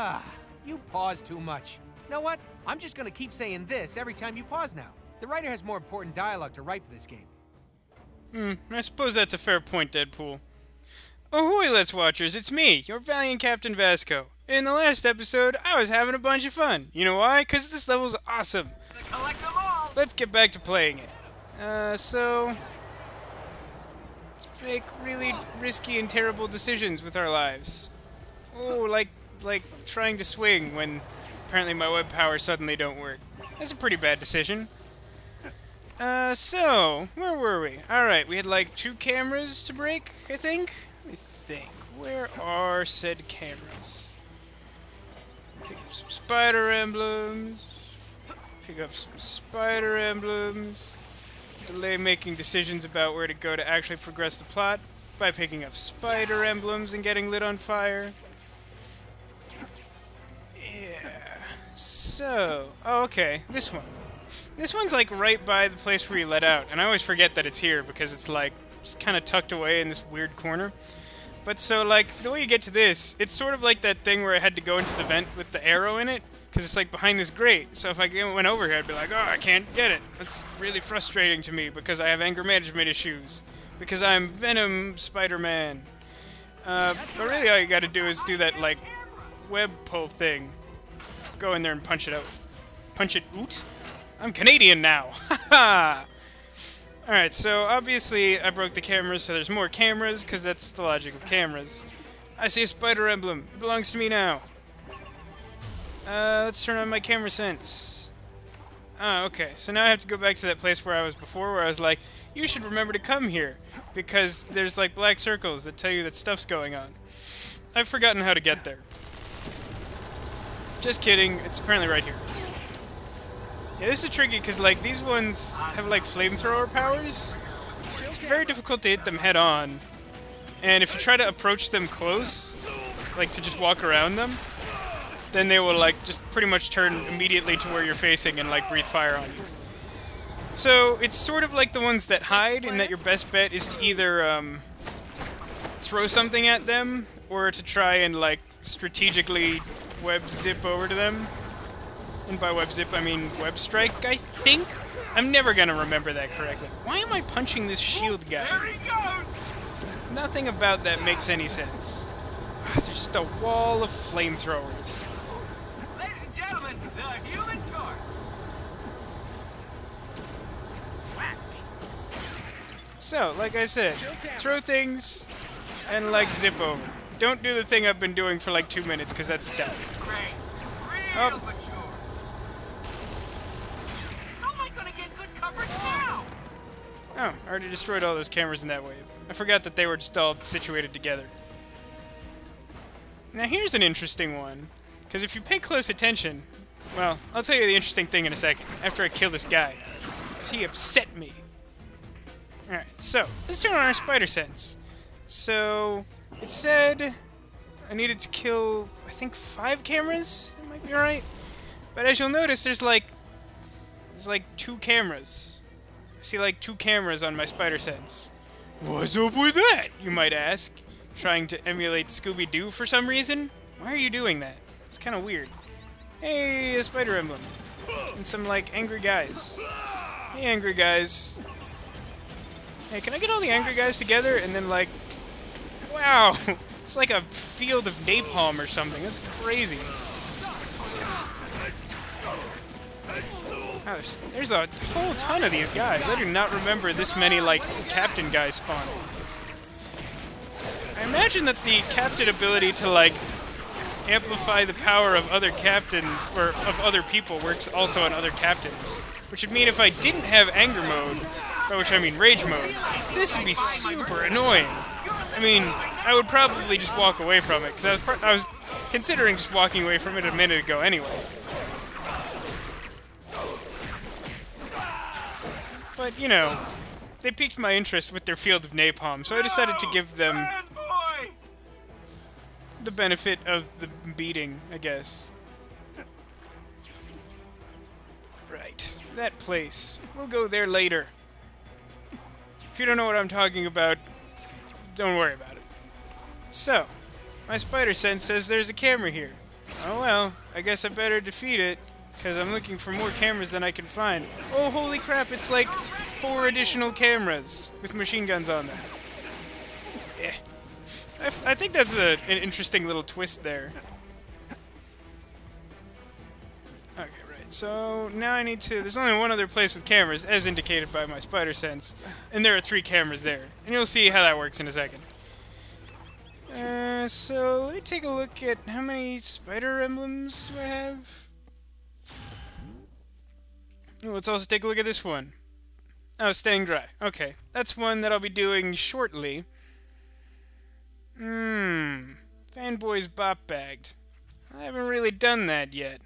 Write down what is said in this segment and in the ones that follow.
Ah, you pause too much. You know what? I'm just gonna keep saying this every time you pause now. The writer has more important dialogue to write for this game. I suppose that's a fair point, Deadpool. Ahoy, Let's Watchers, it's me, your valiant Captain Vasco. In the last episode, I was having a bunch of fun. You know why? Because this level's awesome. Collect them all. Let's get back to playing it. So... let's make really risky and terrible decisions with our lives. Oh, like trying to swing when apparently my web powers suddenly don't work. That's a pretty bad decision. So, where were we? Alright, we had like 2 cameras to break, I think? Let me think. Where are said cameras? Pick up some spider emblems. Pick up some spider emblems. Delay making decisions about where to go to actually progress the plot by picking up spider emblems and getting lit on fire. Yeah. So, oh, okay, this one. This one's like right by the place where you let out, and I always forget that it's here because it's like just kind of tucked away in this weird corner. But so like the way you get to this, it's sort of like that thing where I had to go into the vent with the arrow in it, because it's like behind this grate. So if I went over here, I'd be like, oh, I can't get it. It's really frustrating to me because I have anger management issues, because I'm Venom Spider-Man. But really all you got to do is do that like web pull thing. Go in there and punch it out. Punch it out? I'm Canadian now! Haha! Alright, so obviously I broke the cameras, so there's more cameras, because that's the logic of cameras. I see a spider emblem. It belongs to me now. Let's turn on my camera sense. Oh, okay. So now I have to go back to that place where I was before, where I was like, you should remember to come here, because there's like black circles that tell you that stuff's going on. I've forgotten how to get there. Just kidding, it's apparently right here. Yeah, this is tricky because like these ones have like flamethrower powers. It's very difficult to hit them head on. And if you try to approach them close, like to just walk around them, then they will like just pretty much turn immediately to where you're facing and like breathe fire on you. So it's sort of like the ones that hide, in that your best bet is to either throw something at them or to try and like strategically web zip over to them. And by web zip, I mean web strike, I think? I'm never gonna remember that correctly. Why am I punching this shield guy? There he goes. Nothing about that makes any sense. There's just a wall of flamethrowers. Ladies and gentlemen, the Human Torch. So, like I said, throw things and like zip over. Don't do the thing I've been doing for like 2 minutes, because that's dumb. Great. Real mature. How am I gonna get good coverage now? Oh, I already destroyed all those cameras in that wave. I forgot that they were just all situated together. Now here's an interesting one, because if you pay close attention, well, I'll tell you the interesting thing in a second, after I kill this guy. 'Cause he upset me. Alright, so, let's turn on our spider sense. So, it said I needed to kill, I think, 5 cameras? That might be right. But as you'll notice, there's like 2 cameras. I see like 2 cameras on my spider sense. What's up with that, you might ask? Trying to emulate Scooby-Doo for some reason? Why are you doing that? It's kind of weird. Hey, a spider emblem. And some, like, angry guys. Hey, angry guys. Hey, can I get all the angry guys together and then, like... Wow! It's like a field of napalm or something. That's crazy. Wow, there's a whole ton of these guys. I do not remember this many, like, captain guys spawning. I imagine that the captain ability to, like, amplify the power of other captains, or of other people, works also on other captains. Which would mean if I didn't have anger mode, by which I mean rage mode, this would be super annoying. I mean, I would probably just walk away from it, because I was considering just walking away from it a minute ago anyway. But, you know, they piqued my interest with their field of napalm, so I decided to give them the benefit of the beating, I guess. Right, that place. We'll go there later. If you don't know what I'm talking about, don't worry about it. So, my spider sense says there's a camera here. Oh well, I guess I better defeat it, because I'm looking for more cameras than I can find. Oh, holy crap, it's like 4 additional cameras with machine guns on them. Yeah. I think that's an interesting little twist there. Okay, right, so now I need to... There's only one other place with cameras, as indicated by my spider sense, and there are 3 cameras there. And you'll see how that works in a second. So let me take a look at how many spider emblems do I have? Oh, let's also take a look at this one. Oh, staying dry. Okay, that's one that I'll be doing shortly. Fanboys bop bagged. I haven't really done that yet.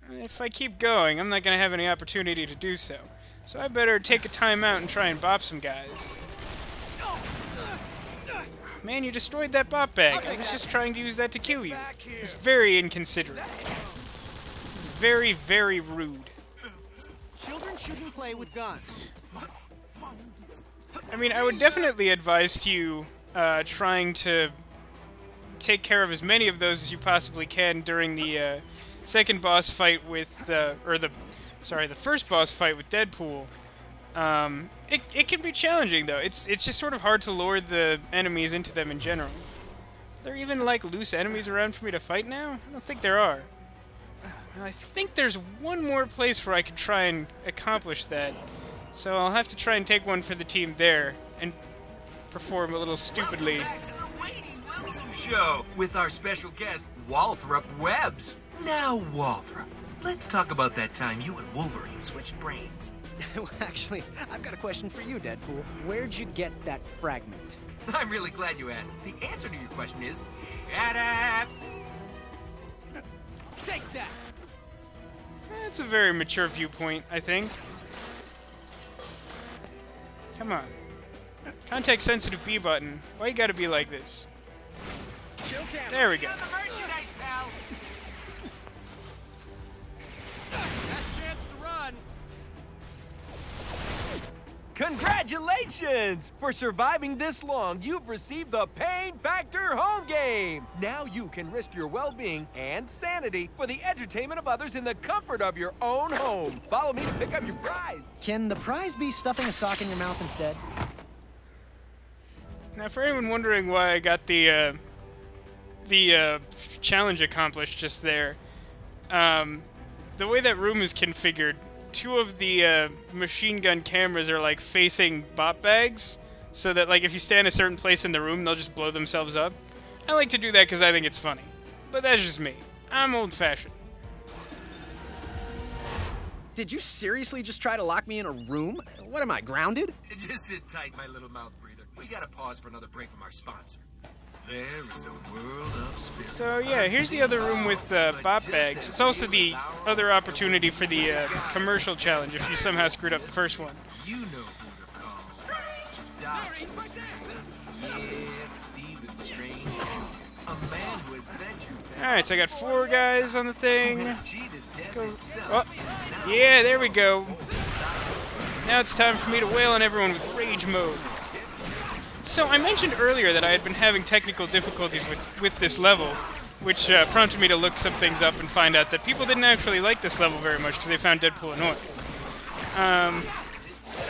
If I keep going, I'm not going to have any opportunity to do so. So I better take a time out and try and bop some guys. Man, you destroyed that bop bag. I was just trying to use that to kill you. It's very inconsiderate. It's very, very rude. Children shouldn't play with guns. I mean, I would definitely advise you trying to take care of as many of those as you possibly can during the second boss fight with the first boss fight with Deadpool. It can be challenging though. It's just sort of hard to lure the enemies into them in general. Are there even like loose enemies around for me to fight now? I don't think there are. I think there's one more place where I could try and accomplish that. So I'll have to try and take one for the team there and perform a little stupidly. Welcome back to the Waiting Wilson Show with our special guest, Walthrop Webbs. Now, Walthrop, let's talk about that time you and Wolverine switched brains. Well, actually, I've got a question for you, Deadpool. Where'd you get that fragment? I'm really glad you asked. The answer to your question is, shut up! Take that! That's a very mature viewpoint, I think. Come on. Context-sensitive B button. Why you gotta be like this? There we go. Got the merchandise, pal! Last chance to run! Congratulations! For surviving this long, you've received the Pain Factor home game! Now you can risk your well-being and sanity for the entertainment of others in the comfort of your own home. Follow me to pick up your prize. Can the prize be stuffing a sock in your mouth instead? Now, for anyone wondering why I got the challenge accomplished just there, the way that room is configured, 2 of the machine gun cameras are like facing bop bags, so that like if you stand a certain place in the room, they'll just blow themselves up. I like to do that because I think it's funny, but that's just me. I'm old-fashioned. Did you seriously just try to lock me in a room? What am I, grounded? Just sit tight, my little mouth breather. We gotta pause for another break from our sponsor. There is a world of spirits. So yeah, here's the other room with bop bags. It's also the other opportunity for the commercial challenge if you somehow screwed up the first one. You know who to call. Doctor. Yes, Stephen Strange, a man who has ventured. Alright, so I got 4 guys on the thing. Let's go. Oh, yeah, there we go. Now it's time for me to wail on everyone with rage mode. So I mentioned earlier that I had been having technical difficulties with this level, which prompted me to look some things up and find out that people didn't actually like this level very much because they found Deadpool annoying.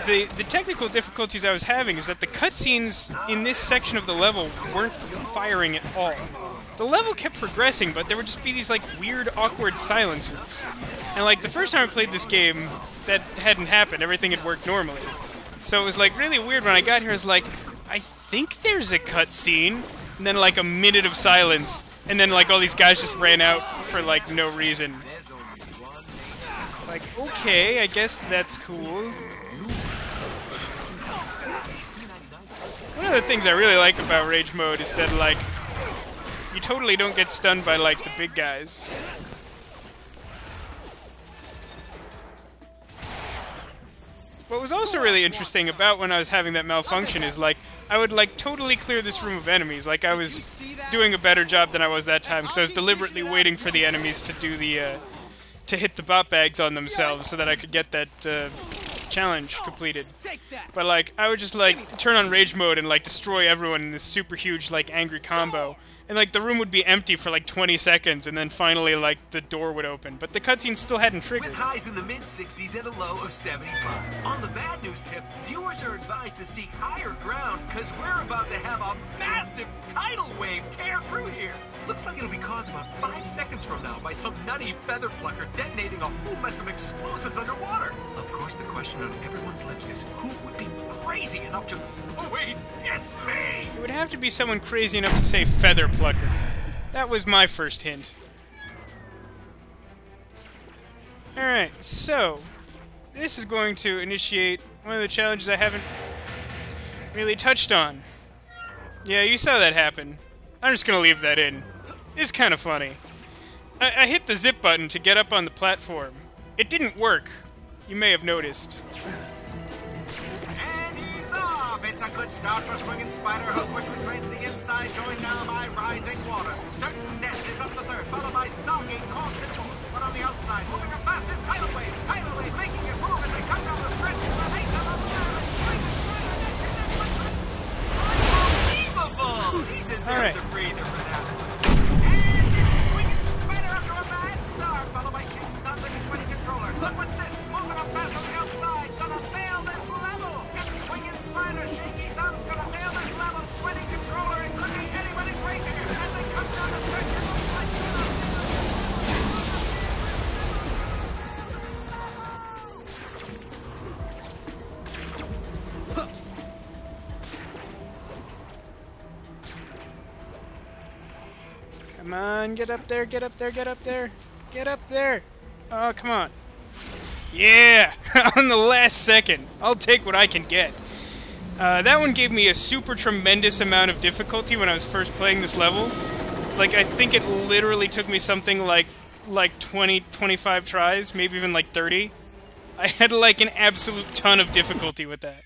The technical difficulties I was having is that the cutscenes in this section of the level weren't firing at all. The level kept progressing, but there would just be these like weird, awkward silences. And like the first time I played this game, that hadn't happened. Everything had worked normally. So it was like really weird when I got here. I was like, I think there's a cutscene, and then like a minute of silence, and then like all these guys just ran out for like no reason. Like, okay, I guess that's cool. One of the things I really like about Rage Mode is that like you totally don't get stunned by like the big guys. What was also really interesting about when I was having that malfunction is like I would like totally clear this room of enemies. Like I was doing a better job than I was that time because I was deliberately waiting for the enemies to do the to hit the bot bags on themselves so that I could get that challenge completed. But like, I would just like turn on rage mode and like destroy everyone in this super huge like angry combo. And like the room would be empty for like 20 seconds, and then finally like the door would open. But the cutscene still hadn't triggered. With highs in the mid-60s and a low of 75. On the bad news tip, viewers are advised to seek higher ground because we're about to have a massive tidal wave tear through here. Looks like it'll be caused about 5 seconds from now by some nutty feather plucker detonating a whole mess of explosives underwater. Of course, the question on everyone's lips is, who would be crazy enough to... Oh wait, it's me! It would have to be someone crazy enough to say feather plucker. That was my first hint. Alright, so this is going to initiate one of the challenges I haven't really touched on. Yeah, you saw that happen. I'm just gonna leave that in. It's kind of funny. I hit the zip button to get up on the platform. It didn't work. You may have noticed. And he's off! It's a good start for Swinging Spider, who quickly trains the inside, joined now by Rising Waters. Certain Death is up the third, followed by Soggy, Constant fourth. But on the outside, moving up fast is Tidal Wave, making it move as they come down the stretch to the late of the Unbelievable! He deserves a breather for that. And it's Swinging Spider after a bad start, followed by Shaking Thumbs and Sweaty Controller. Look, what's this? Moving up fast on the outside, gonna fail this level! It's Swinging Spider, Shaky Thumbs, gonna fail this level, Sweaty Controller, it could be anybody's race here, as they come down the stretch, it looks like... Come on, get up there, get up there, get up there. Get up there. Oh, come on. Yeah! On the last second. I'll take what I can get. That one gave me a super tremendous amount of difficulty when I was first playing this level. Like, I think it literally took me something like 20, 25 tries, maybe even like 30. I had like an absolute ton of difficulty with that.